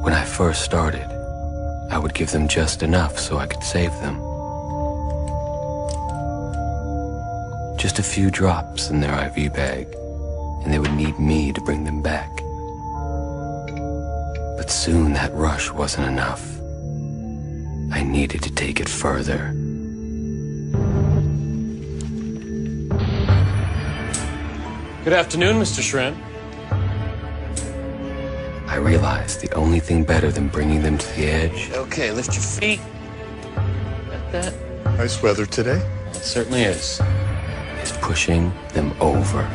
When I first started, I would give them just enough so I could save them. Just a few drops in their IV bag, and they would need me to bring them back. But soon that rush wasn't enough. I needed to take it further. Good afternoon, Mr. Shrimp. I realized the only thing better than bringing them to the edge. Okay, lift your feet. Got that? Nice weather today. It certainly is. Is pushing them over.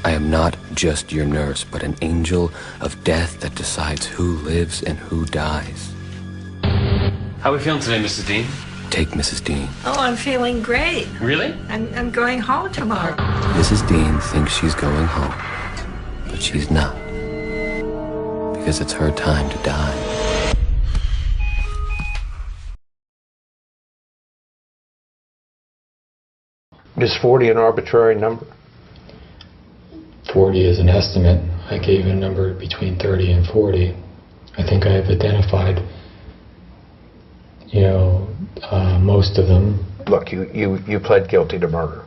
I am not just your nurse, but an angel of death that decides who lives and who dies. How are we feeling today, Mrs. Dean? Take Mrs. Dean. Oh, I'm feeling great. Really? I'm going home tomorrow. Mrs. Dean thinks she's going home, but she's not. Because it's her time to die. Is 40 an arbitrary number? 40 is an estimate. I gave a number between 30 and 40. I think I have identified, most of them. Look, you pled guilty to murder.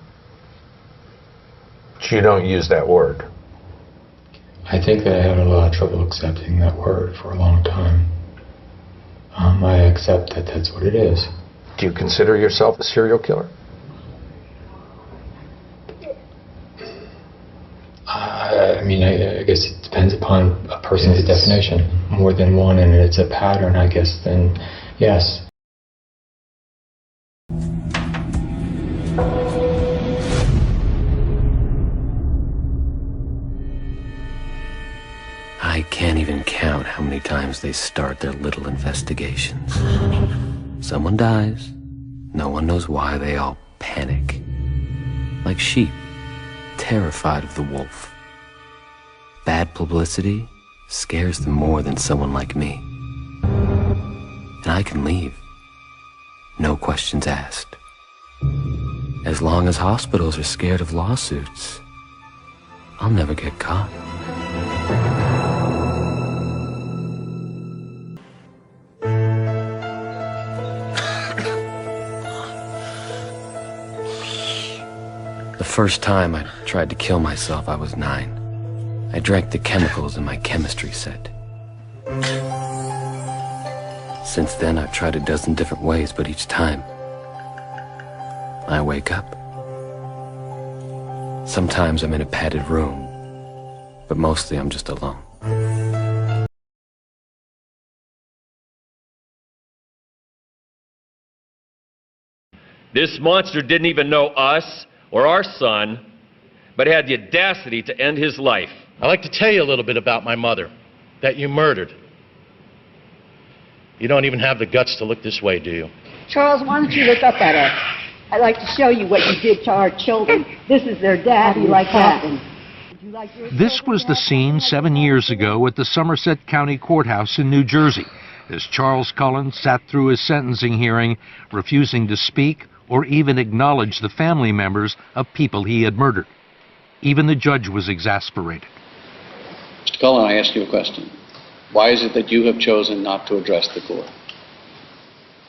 But you don't use that word. I think that I had a lot of trouble accepting that word for a long time. I accept that that's what it is. Do you consider yourself a serial killer? I guess it depends upon a person's definition. More than one, and it's a pattern, I guess, then yes. I can't even count how many times they start their little investigations. Someone dies. No one knows why. They all panic. Like sheep, terrified of the wolf. Bad publicity scares them more than someone like me. And I can leave. No questions asked. As long as hospitals are scared of lawsuits, I'll never get caught. The first time I tried to kill myself, I was 9. I drank the chemicals in my chemistry set. Since then, I've tried a dozen different ways, but each time, I wake up. Sometimes I'm in a padded room, but mostly I'm just alone. This monster didn't even know us or our son, but had the audacity to end his life. I'd like to tell you a little bit about my mother, that you murdered. You don't even have the guts to look this way, do you? Charles, why don't you look up at us? I'd like to show you what you did to our children. This is their dad. You like that? This was the scene 7 years ago at the Somerset County Courthouse in New Jersey, as Charles Cullen sat through his sentencing hearing, refusing to speak or even acknowledge the family members of people he had murdered. Even the judge was exasperated. Mr. Cullen, I ask you a question. Why is it that you have chosen not to address the court?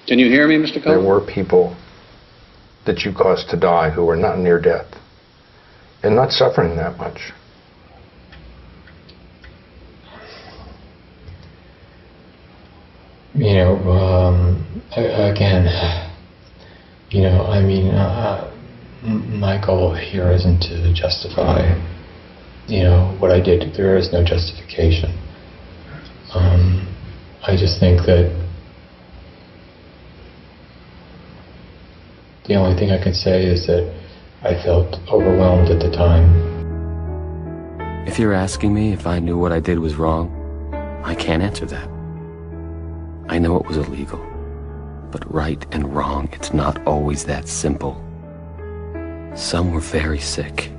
Can you hear me, Mr. Cullen? There were people that you caused to die who were not near death and not suffering that much. My goal here isn't to justify, what I did. There is no justification. I just think that the only thing I can say is that I felt overwhelmed at the time. If you're asking me if I knew what I did was wrong, I can't answer that. I know it was illegal, but right and wrong, it's not always that simple. Some were very sick.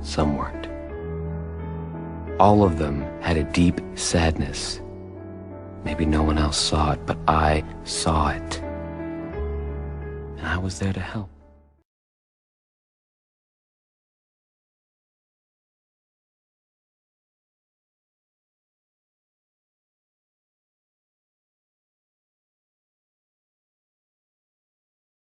Some weren't. All of them had a deep sadness, Maybe no one else saw it, but I saw it. And I was there to help.